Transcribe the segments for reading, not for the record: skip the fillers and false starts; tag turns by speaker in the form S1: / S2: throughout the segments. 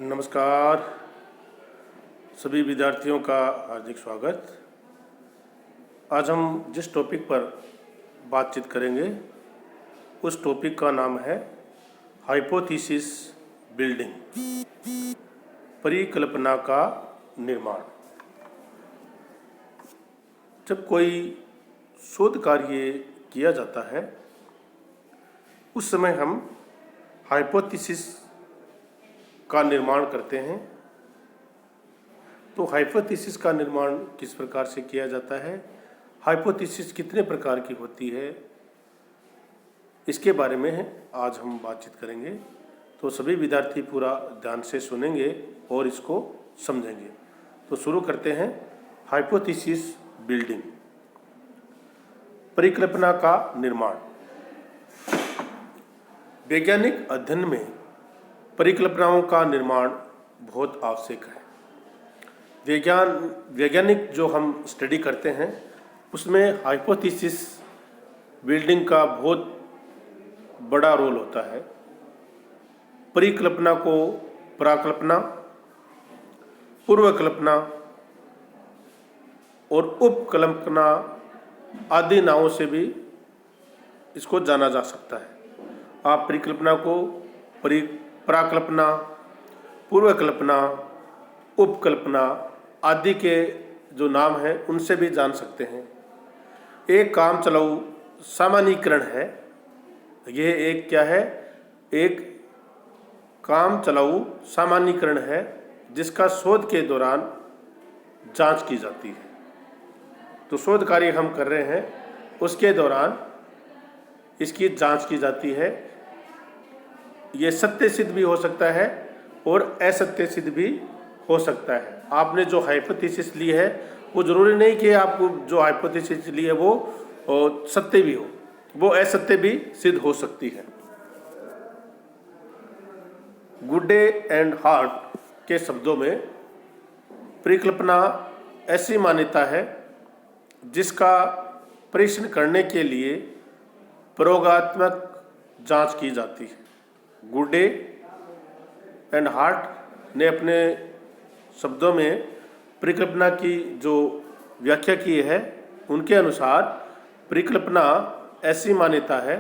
S1: नमस्कार सभी विद्यार्थियों का हार्दिक स्वागत। आज हम जिस टॉपिक पर बातचीत करेंगे उस टॉपिक का नाम है हाइपोथेसिस बिल्डिंग, परिकल्पना का निर्माण। जब कोई शोध कार्य किया जाता है उस समय हम हाइपोथेसिस का निर्माण करते हैं। तो हाइपोथेसिस का निर्माण किस प्रकार से किया जाता है, हाइपोथेसिस कितने प्रकार की होती है, इसके बारे में आज हम बातचीत करेंगे। तो सभी विद्यार्थी पूरा ध्यान से सुनेंगे और इसको समझेंगे। तो शुरू करते हैं। हाइपोथेसिस बिल्डिंग, परिकल्पना का निर्माण। वैज्ञानिक अध्ययन में परिकल्पनाओं का निर्माण बहुत आवश्यक है। वैज्ञानिक जो हम स्टडी करते हैं उसमें हाइपोथेसिस बिल्डिंग का बहुत बड़ा रोल होता है। परिकल्पना को प्राकल्पना, पूर्वकल्पना और उपकल्पना आदि नामों से भी इसको जाना जा सकता है। आप परिकल्पना को प्राकल्पना, पूर्वकल्पना, उपकल्पना आदि के जो नाम हैं उनसे भी जान सकते हैं। एक काम चलाऊ सामान्यीकरण है। यह एक क्या है? एक काम चलाऊ सामान्यीकरण है जिसका शोध के दौरान जांच की जाती है। तो शोध कार्य हम कर रहे हैं उसके दौरान इसकी जांच की जाती है। ये सत्य सिद्ध भी हो सकता है और असत्य सिद्ध भी हो सकता है। आपने जो हाइपोथेसिस ली है वो जरूरी नहीं कि आपको जो हाइपोथेसिस ली है वो सत्य भी हो, वो असत्य भी सिद्ध हो सकती है। गुड्डे एंड हार्ट के शब्दों में परिकल्पना ऐसी मान्यता है जिसका परीक्षण करने के लिए प्रयोगात्मक जांच की जाती है। गुड्डे एंड हार्ट ने अपने शब्दों में परिकल्पना की जो व्याख्या की है उनके अनुसार परिकल्पना ऐसी मान्यता है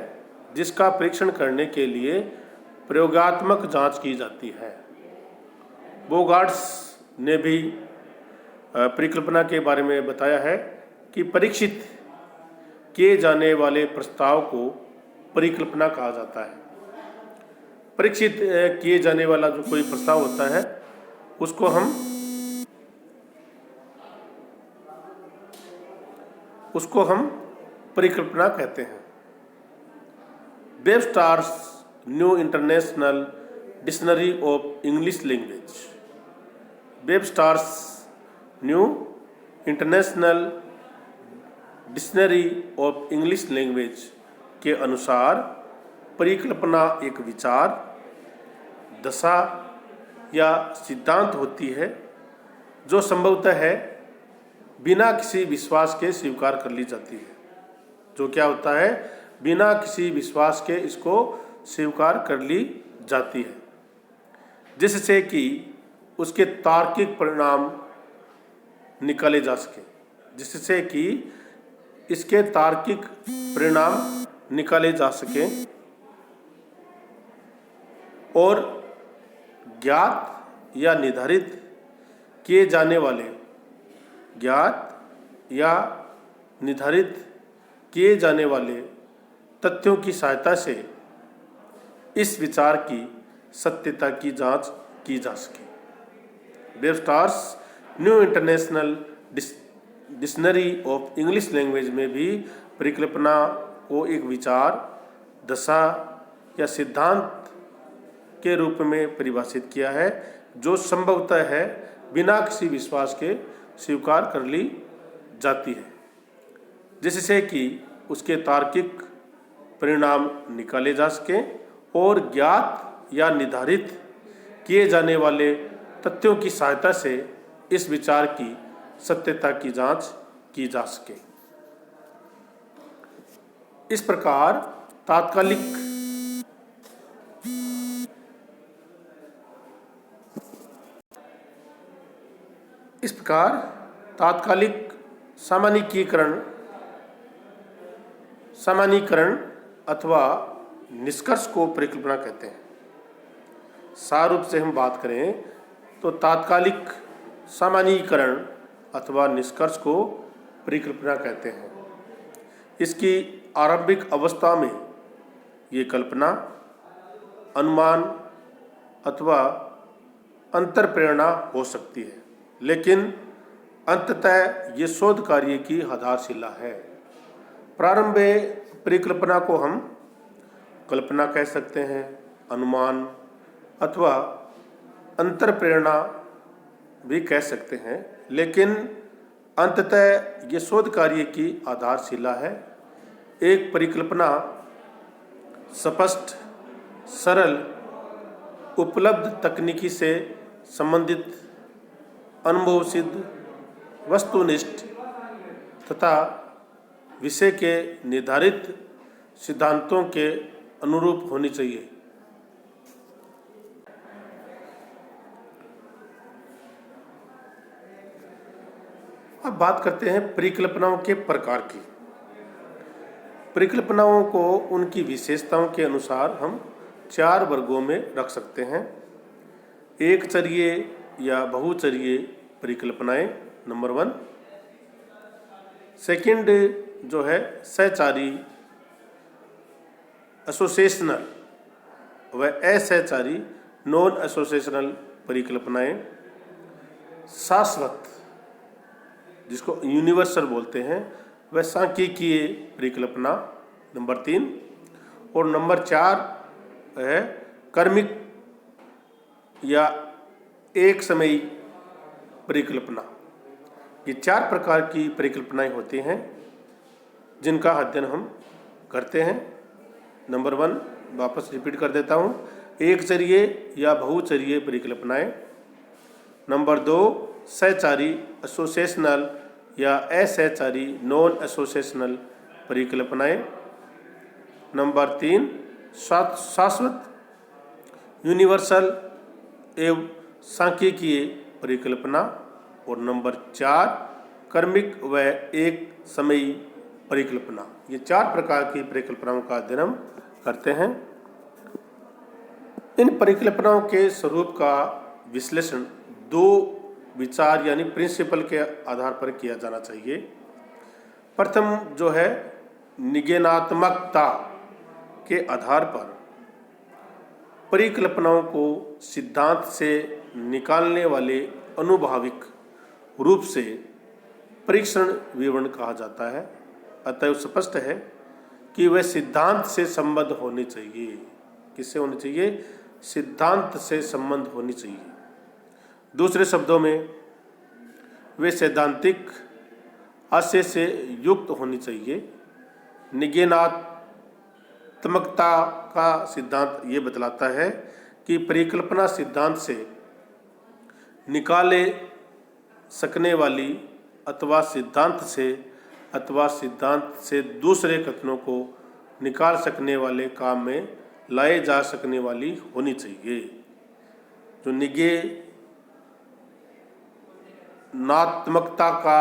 S1: जिसका परीक्षण करने के लिए प्रयोगात्मक जांच की जाती है। बोगार्ट्स ने भी परिकल्पना के बारे में बताया है कि परीक्षित किए जाने वाले प्रस्ताव को परिकल्पना कहा जाता है। परीक्षित किए जाने वाला जो कोई प्रस्ताव होता है उसको हम परिकल्पना कहते हैं। Webster's new international dictionary of English language, Webster's new international dictionary of English language के अनुसार परिकल्पना एक विचार, दशा या सिद्धांत होती है जो संभवतः है बिना किसी विश्वास के स्वीकार कर ली जाती है। जो क्या होता है? बिना किसी विश्वास के इसको स्वीकार कर ली जाती है, जिससे कि उसके तार्किक परिणाम निकाले जा सके, जिससे कि इसके तार्किक परिणाम निकाले जा सके और ज्ञात या निर्धारित किए जाने वाले तथ्यों की सहायता से इस विचार की सत्यता की जांच की जा सके। Webster's new international dictionary of English language में भी परिकल्पना को एक विचार, दशा या सिद्धांत के रूप में परिभाषित किया है जो संभवतः है बिना किसी विश्वास के स्वीकार कर ली जाती है, जिससे कि उसके तार्किक परिणाम निकाले जा सके और ज्ञात या निर्धारित किए जाने वाले तथ्यों की सहायता से इस विचार की सत्यता की जांच की जा सके। इस प्रकार तात्कालिक इस प्रकार तात्कालिक सामान्यीकरण अथवा निष्कर्ष को परिकल्पना कहते हैं। सार रूप से हम बात करें तो तात्कालिक सामान्यीकरण अथवा निष्कर्ष को परिकल्पना कहते हैं। इसकी आरंभिक अवस्था में ये कल्पना, अनुमान अथवा अंतर प्रेरणा हो सकती है, लेकिन अंततः ये शोध कार्य की आधारशिला है। प्रारंभ में परिकल्पना को हम कल्पना कह सकते हैं, अनुमान अथवा अंतर प्रेरणा भी कह सकते हैं, लेकिन अंततः ये शोध कार्य की आधारशिला है। एक परिकल्पना स्पष्ट, सरल, उपलब्ध तकनीकी से संबंधित, अनुभव सिद्ध, वस्तुनिष्ठ तथा विषय के निर्धारित सिद्धांतों के अनुरूप होनी चाहिए। अब बात करते हैं परिकल्पनाओं के प्रकार की। परिकल्पनाओं को उनकी विशेषताओं के अनुसार हम 4 वर्गों में रख सकते हैं। एक चर्ये या बहुचर्ये परिकल्पनाएं नंबर 1। सेकंड जो है सहचारी, एसोसिएशनल व असहचारी, नॉन एसोसिएशनल परिकल्पनाएं। शाश्वत जिसको यूनिवर्सल बोलते हैं वह सांख्यिकीय परिकल्पना नंबर 3। और नंबर 4 है कर्मिक या एक समयी परिकल्पना। ये 4 प्रकार की परिकल्पनाएं होती हैं जिनका अध्ययन हम करते हैं। नंबर 1 वापस रिपीट कर देता हूँ, एक चर्ये या बहुचर्ये परिकल्पनाएं। नंबर 2 सहचारी, एसोसिएशनल या असहचारी, नॉन एसोसिएशनल परिकल्पनाएं। नंबर 3 शाश्वत, यूनिवर्सल एवं सांख्यिकीय परिकल्पना। और नंबर 4 कर्मिक व एक समयी परिकल्पना। ये 4 प्रकार की परिकल्पनाओं का अध्ययन हम करते हैं। इन परिकल्पनाओं के स्वरूप का विश्लेषण 2 विचार यानी प्रिंसिपल के आधार पर किया जाना चाहिए। प्रथम जो है निगेनात्मकता के आधार पर परिकल्पनाओं को सिद्धांत से निकालने वाले अनुभाविक रूप से परीक्षण विवरण कहा जाता है। अतः स्पष्ट है कि वह सिद्धांत से संबद्ध होनी चाहिए। किससे होनी चाहिए? सिद्धांत से संबंध होनी चाहिए। दूसरे शब्दों में वे सैद्धांतिक आशय से युक्त होनी चाहिए। निगेनात्मकता का सिद्धांत ये बतलाता है कि परिकल्पना सिद्धांत से निकाले सकने वाली अथवा सिद्धांत से दूसरे कथनों को निकाल सकने वाले काम में लाए जा सकने वाली होनी चाहिए। जो निगेनात्मकता का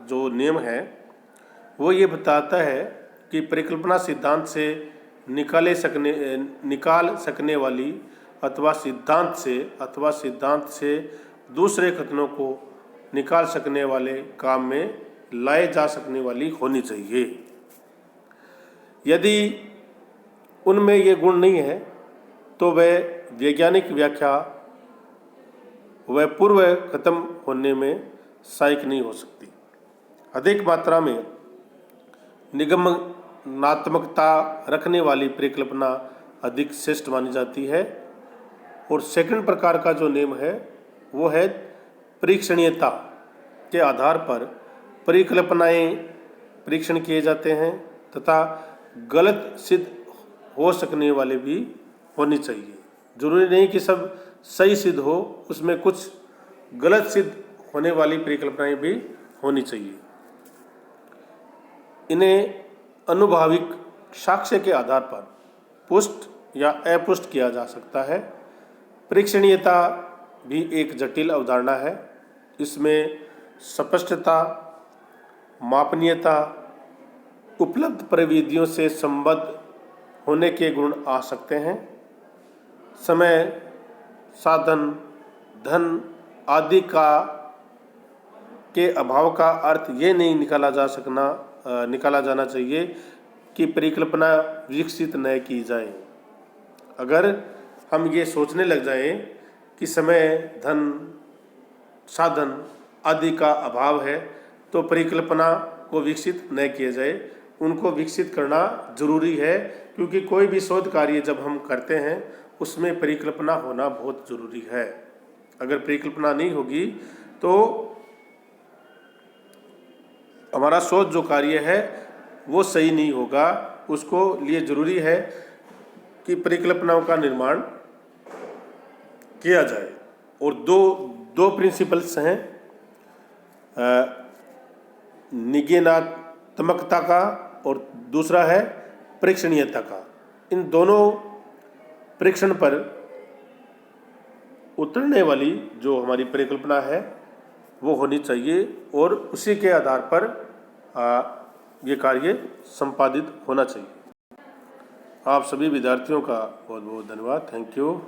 S1: जो नियम है वो ये बताता है कि परिकल्पना सिद्धांत से निकाल सकने वाली अथवा सिद्धांत से दूसरे कथनों को निकाल सकने वाले काम में लाए जा सकने वाली होनी चाहिए। यदि उनमें ये गुण नहीं है तो वह वैज्ञानिक व्याख्या वह पूर्व खत्म होने में सहायक नहीं हो सकती। अधिक मात्रा में निगमनात्मकता रखने वाली परिकल्पना अधिक श्रेष्ठ मानी जाती है। और सेकंड प्रकार का जो नियम है वो है परीक्षणीयता के आधार पर परिकल्पनाएं परीक्षण किए जाते हैं तथा गलत सिद्ध हो सकने वाले भी होनी चाहिए। जरूरी नहीं कि सब सही सिद्ध हो, उसमें कुछ गलत सिद्ध होने वाली परिकल्पनाएं भी होनी चाहिए। इन्हें अनुभाविक साक्ष्य के आधार पर पुष्ट या अपुष्ट किया जा सकता है। परीक्षणीयता भी एक जटिल अवधारणा है। इसमें स्पष्टता, मापनीयता, उपलब्ध प्रविधियों से संबद्ध होने के गुण आ सकते हैं। समय, साधन, धन आदि के अभाव का अर्थ ये नहीं निकाला जाना चाहिए कि परिकल्पना विकसित न की जाए। अगर हम ये सोचने लग जाएं कि समय, धन, साधन आदि का अभाव है तो परिकल्पना को विकसित न किया जाए, उनको विकसित करना जरूरी है, क्योंकि कोई भी शोध कार्य जब हम करते हैं उसमें परिकल्पना होना बहुत जरूरी है। अगर परिकल्पना नहीं होगी तो हमारा शोध जो कार्य है वो सही नहीं होगा। उसको लिए जरूरी है कि परिकल्पनाओं का निर्माण किया जाए। और दो प्रिंसिपल्स हैं, निगेनात्मकता का और दूसरा है परीक्षणीयता का। इन दोनों परीक्षण पर उतरने वाली जो हमारी परिकल्पना है वो होनी चाहिए और उसी के आधार पर ये कार्य संपादित होना चाहिए। आप सभी विद्यार्थियों का बहुत बहुत धन्यवाद। Thank you.